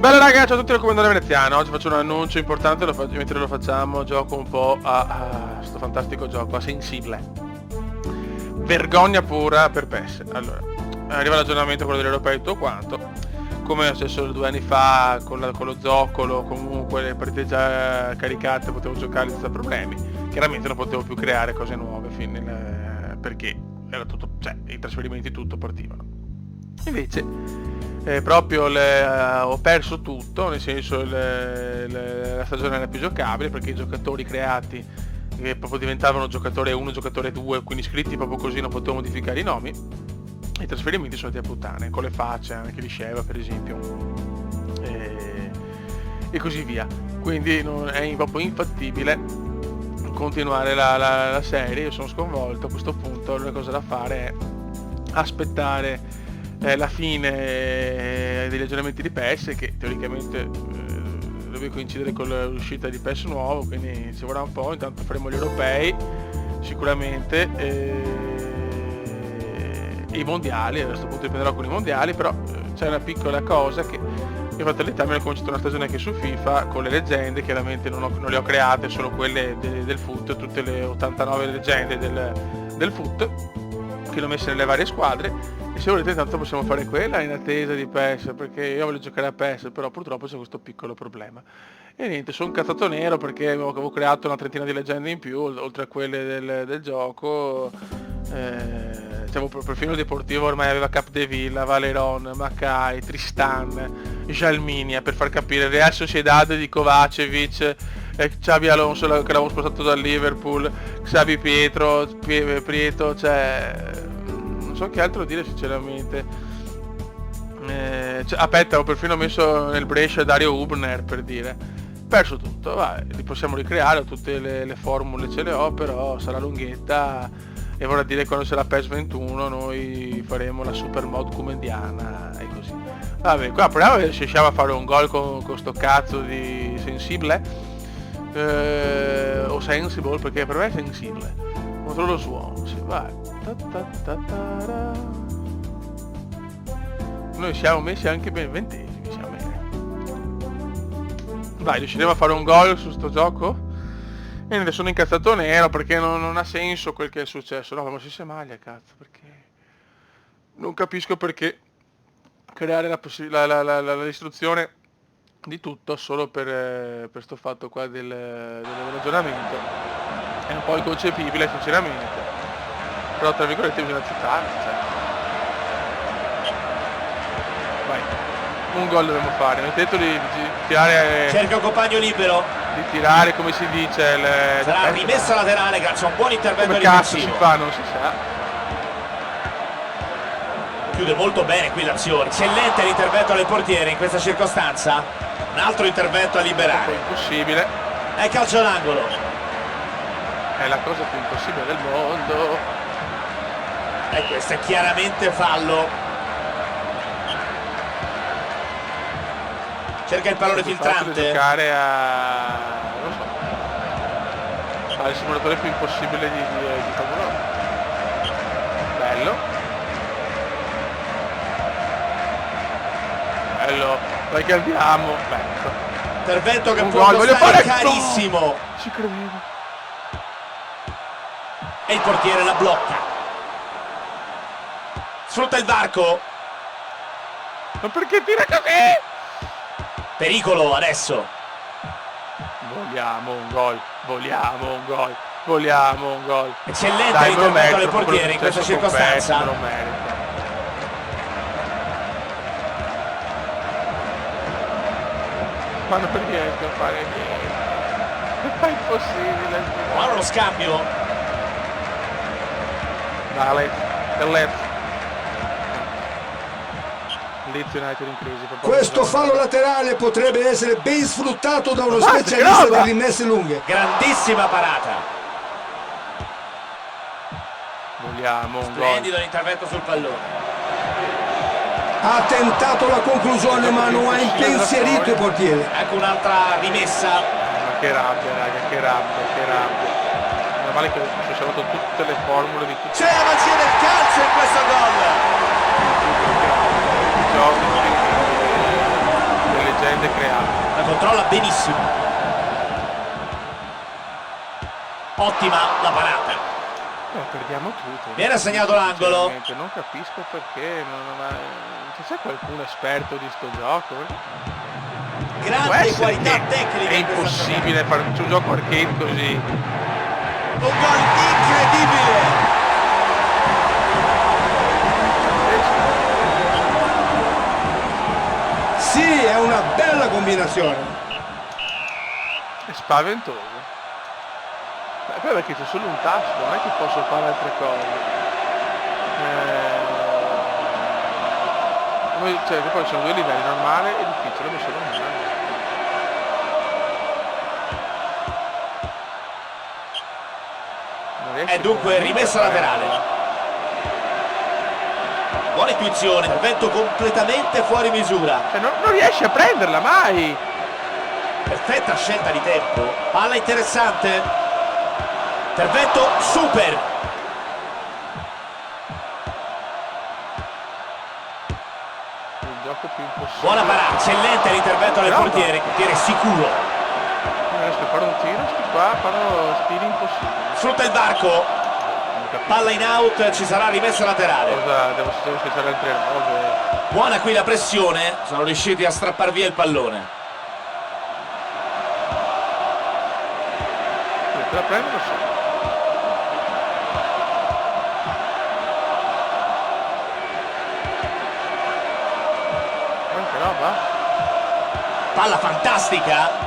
Bella raga, ciao a tutti dal Comandante Veneziano. Oggi faccio un annuncio importante, mentre lo facciamo gioco un po' a sto fantastico gioco, a Sensibile. Vergogna pura per PES. Allora, arriva l'aggiornamento, quello degli europei e tutto quanto. Come è successo 2 anni fa con lo zoccolo, comunque le partite già caricate potevo giocare senza problemi. Chiaramente non potevo più creare cose nuove perché era tutto, cioè i trasferimenti tutto partivano. Invece proprio ho perso tutto, nel senso la stagione era più giocabile perché i giocatori creati che proprio diventavano giocatore 1, giocatore 2, quindi iscritti proprio così, non potevo modificare i nomi. I trasferimenti sono andati a puttane, con le facce anche di Sheva per esempio e così via. Quindi è proprio infattibile continuare la serie. Io sono sconvolto. A questo punto l'unica cosa da fare è aspettare la fine degli aggiornamenti di PES, che teoricamente deve coincidere con l'uscita di PES nuovo, quindi ci vorrà un po'. Intanto faremo gli europei sicuramente e i mondiali. A questo punto dipenderò con i mondiali, però c'è una piccola cosa che in fatalità mi ho cominciato una stagione anche su FIFA con le leggende. Chiaramente non le ho create, solo quelle del FUT, tutte le 89 leggende del FUT che le ho messe nelle varie squadre. E se volete intanto possiamo fare quella in attesa di PES, perché io voglio giocare a PES, però purtroppo c'è questo piccolo problema. E niente, sono incazzato nero perché avevo creato una trentina di leggende in più, oltre a quelle del gioco. Perfino Deportivo ormai aveva Capdevila, Valeron, Macai, Tristan, Jalminia, per far capire, Real Sociedad di Kovacevic, Xabi Alonso che l'avevamo spostato dal Liverpool, Xabi Prieto, cioè non so che altro dire sinceramente. Aspetta, ho perfino messo nel Brescia Dario Hubner, per dire. Perso tutto, li possiamo ricreare, tutte le formule ce le ho, però sarà lunghetta. E vorrà dire che quando sarà PES 21 noi faremo la super mod comendiana e così. Vabbè, qua proviamo a vedere se riusciamo a fare un gol con sto cazzo di Sensibile o Sensible, perché per me è Sensibile. Contro lo Swans, vai. Noi siamo messi anche ben 20esimi, siamo bene. Vai, riusciremo a fare un gol su sto gioco? E ne sono incazzato nero perché non ha senso quel che è successo. No, ma si maglia, cazzo, perché non capisco perché creare la distruzione di tutto solo per sto fatto qua del ragionamento. È un po' inconcepibile sinceramente, però tra virgolette bisogna accettare, cioè. Vai, un gol dobbiamo fare. Mi detto di tirare, cerca un compagno libero, di tirare, come si dice, sarà rimessa laterale, grazie a un buon intervento come cazzo difensivo. si fa, non si sa. Chiude molto bene qui l'azione, eccellente l'intervento del portiere in questa circostanza. Un altro intervento a liberare, Impossibile, è calcio d'angolo, è la cosa più impossibile del mondo. e questo è chiaramente fallo. Cerca il pallone filtrante, Giocare non so, il simulatore più impossibile di Formula 1. Bello, dai che andiamo. Bello. intervento che Un può gol, voglio costare fare carissimo, Ci credevo. e il portiere la blocca, sfrutta il varco, Ma perché tira così? pericolo adesso, Vogliamo un gol, vogliamo un gol, vogliamo un gol. eccellente Dai, me lo l'intervento merito, del portiere in questa successo con PES, circostanza. me lo merito. Ma non riesco a fare niente. È impossibile. Ora lo scambio, Dale, Leeds United in crisi. Questo fallo laterale potrebbe essere ben sfruttato da uno Ma che specialista roba! di rimesse lunghe. grandissima parata, Vogliamo un gol. splendido l'intervento sul pallone, Ha tentato la conclusione ma non ha impensierito il portiere. ecco un'altra rimessa, Ma che rabbia, raga, che rabbia. Meno male che ho salvato tutte le formule di tutti c'è la magia del calcio in questo gol, i giochi, le leggende creato. La controlla benissimo. Ottima la parata. Perdiamo tutto. Viene assegnato l'angolo. Sinceramente, non capisco perché c'è qualcuno esperto di sto gioco. Può Grande essere qualità che tecnica. è in questa impossibile fare un gioco arcade così. giocata. Un gol incredibile. Sì, è una bella combinazione. È spaventoso. Poi perché c'è solo un tasto, non è che posso fare altre cose. Cioè, che poi sono due livelli, normale e difficile, ma solo normale. È dunque rimessa laterale. Buona intuizione, intervento completamente fuori misura. Cioè, non riesce a prenderla mai. Perfetta scelta di tempo. Palla interessante. Intervento super. Il gioco più impossibile. Buona parata, eccellente l'intervento del portiere. Portiere sicuro. Non riesco a fare un tiro, sti qua fanno stili impossibili. Sfrutta il varco. Palla in out, ci sarà rimessa laterale. Cosa devo scherzare altre robe? Buona qui la pressione. Sono riusciti a strappar via il pallone. Te la prendo da solo. Anche roba? Palla fantastica.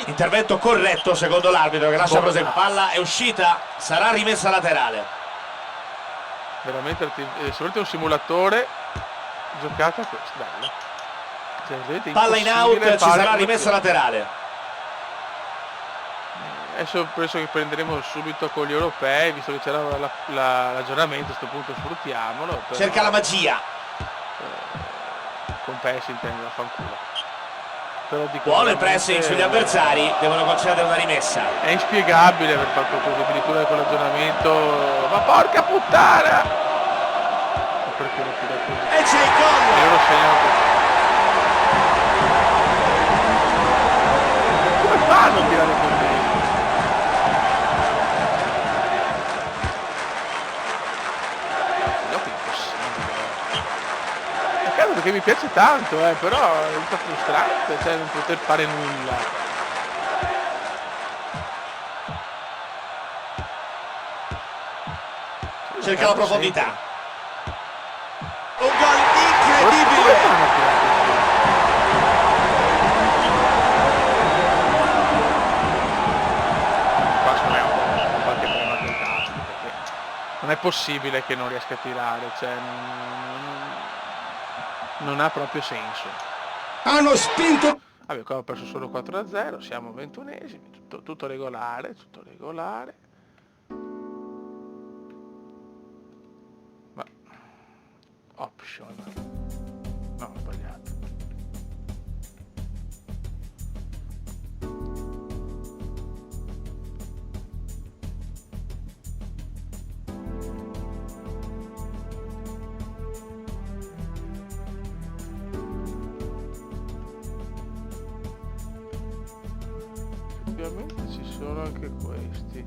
Intervento corretto secondo l'arbitro che lascia proseguire. Palla è uscita, sarà rimessa laterale. Veramente se volete un simulatore giocate a questo, bello. Cioè, vedete, Palla in out, ci fare sarà come rimessa laterale. Adesso penso che prenderemo subito con gli europei, visto che c'era l'aggiornamento, a questo punto sfruttiamolo. Cerca la magia. Con PES intendo, fanculo. Però dico, Buono il pressing sugli avversari, devono concedere una rimessa. È inspiegabile aver fatto così, addirittura con l'aggiornamento. Ma porca puttana! Ma perché lo tira così? E c'è il E gol! loro segnano così. Come fanno a tirare così? Il gioco è impossibile. È chiaro perché mi piace tanto, però è un po' frustrante, cioè non poter fare nulla. Cerca la profondità. Un gol Come incredibile! fanno a tirare così? Qua secondo me è un qualche problema con i tasti, perché non è possibile che non riesca a tirare, cioè non ha proprio senso. Hanno spinto. Vabbè, qua ho perso solo 4-0, siamo 21esimi, tutto regolare, tutto regolare. Ma option. No, ho sbagliato. Effettivamente ci sono anche questi.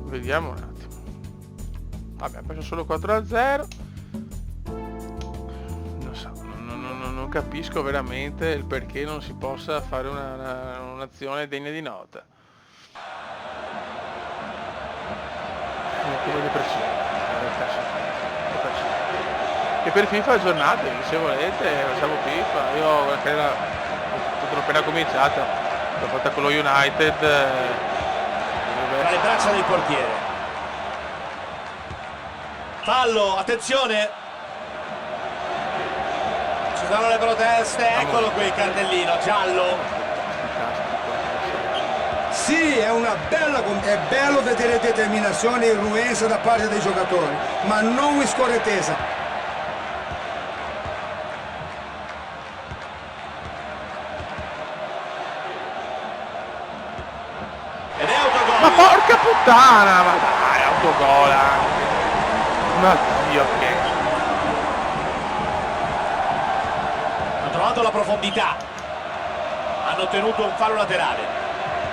Vediamo un attimo. Vabbè, ha preso solo 4-0. Non so, non capisco veramente il perché non si possa fare un'azione degna di nota. Come depressione. E per FIFA aggiornate, se volete, facciamo FIFA. Io la carriera l'ho appena cominciata, l'ho fatta con lo United. Tra le braccia del portiere. Fallo, attenzione! Ci sono le proteste, eccolo qui il cartellino giallo. Sì, è una bella. È bello vedere determinazione e irruenza da parte dei giocatori, ma non scorrettezza. Ed è autogol. Ma porca puttana, ma dai, autogol anche. Ma Dio che. trovato la profondità. Hanno ottenuto un fallo laterale.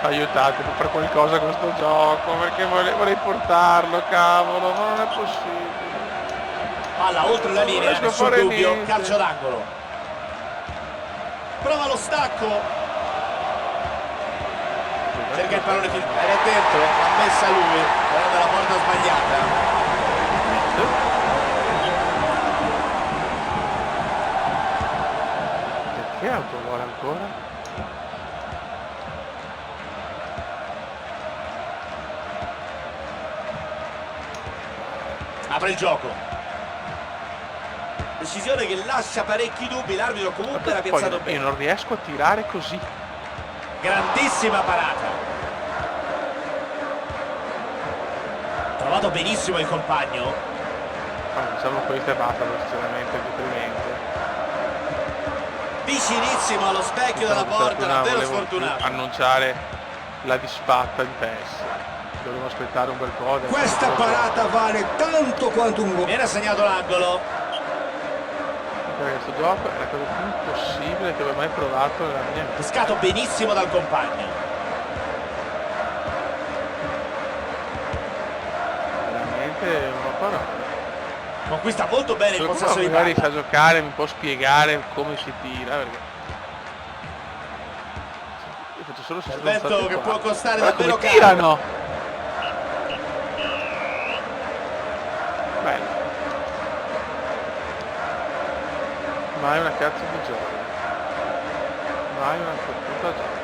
Aiutatemi per qualcosa con questo gioco, perché vorrei portarlo, cavolo, ma non è possibile. Palla oltre la linea, riesco a nessun fare dubbio, niente. calcio d'angolo. Prova lo stacco. Cerca il pallone era dentro, l'ha messa lui, però dalla porta sbagliata. Perché autogol ancora? Apre il gioco. Decisione che lascia parecchi dubbi, l'arbitro comunque era piazzato Poi bene. io non riesco a tirare così. Grandissima parata. Trovato benissimo il compagno. Diciamo questo è basta, sinceramente, deprimente. Vicinissimo allo specchio della porta, davvero sfortunato. Annunciare la disfatta di PES. Dovremmo aspettare un bel po'. Questa parata vale tanto quanto un gol. Viene assegnato l'angolo. Questo gioco è la cosa più impossibile che abbia mai provato nella mia vita. Pescato benissimo dal compagno. Veramente una parola. Conquista molto bene il possesso di magari palla. sa giocare, mi può spiegare come si tira, perché io faccio solo Intervento che può costare Guarda davvero come caro. tirano. Bello. Mai una cazzo di gioia. Mai una fottuta gioia.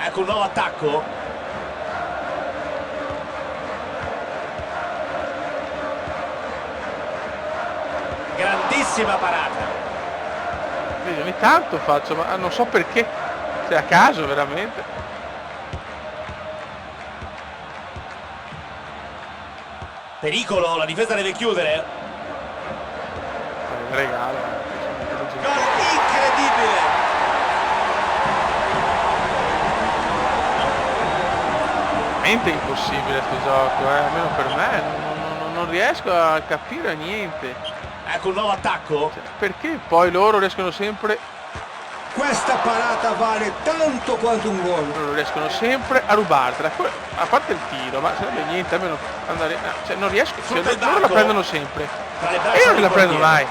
Ecco un nuovo attacco. Grandissima parata. Vedi, ogni tanto faccio, ma non so perché. Cioè a caso veramente. Pericolo, la difesa deve chiudere. Un regalo. Gol incredibile. Veramente impossibile sto gioco, almeno per me. Non riesco a capire niente. Ecco un nuovo attacco. Cioè, perché poi loro riescono sempre, Questa parata vale tanto quanto un gol. loro riescono sempre a rubartela. A parte il tiro, ma sarebbe niente, almeno andare. No, cioè non riesco, cioè, Sotto il loro la banco. prendono sempre. Tra le E braccia io non del la prendo portiere. mai.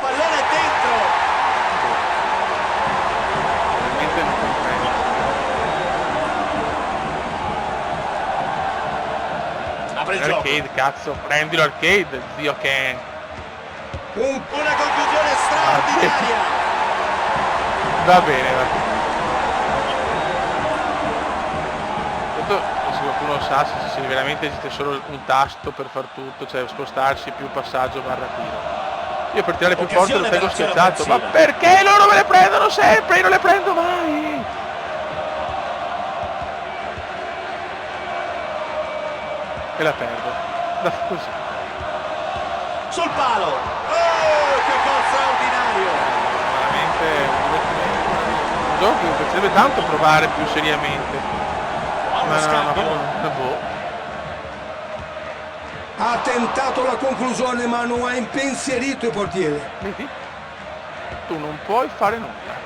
Pallone dentro. Veramente non comprendo. Apre il gioco. Arcade, cazzo, prendilo arcade, zio Ken. Un Una conclusione straordinaria. Va bene, va bene. Tanto, se qualcuno sa se veramente esiste solo un tasto per far tutto, cioè spostarsi più passaggio barra tiro. Io per tirare più forte lo Occasione tengo per l'azione schiacciato, ma offensiva. perché loro me le prendono sempre? Io non le prendo mai! E la perdo. Così. Sul palo. Oh, che gol straordinario. Veramente un divertimento. Un gioco che mi piacerebbe tanto provare più seriamente. Buono Ma scambio. boh. ha tentato la conclusione ma non ha impensierito il portiere. Vedi? Tu non puoi fare nulla.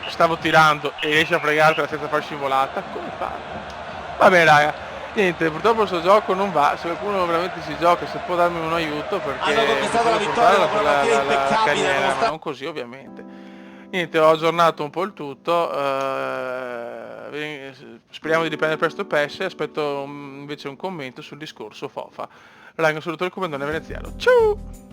Stavo tirando e riesci a fregartela senza far scivolata, come fai? Vabbè raga, niente, purtroppo questo gioco non va, se qualcuno veramente si gioca, se può darmi un aiuto perché Hanno conquistato la posso vittoria portare dopo una partita la impeccabile, carriera, ma nonostante- non così ovviamente. Niente, ho aggiornato un po' il tutto, speriamo di riprendere presto PES e aspetto invece un commento sul discorso FOFA. Raga, un saluto dal comandante veneziano, ciao!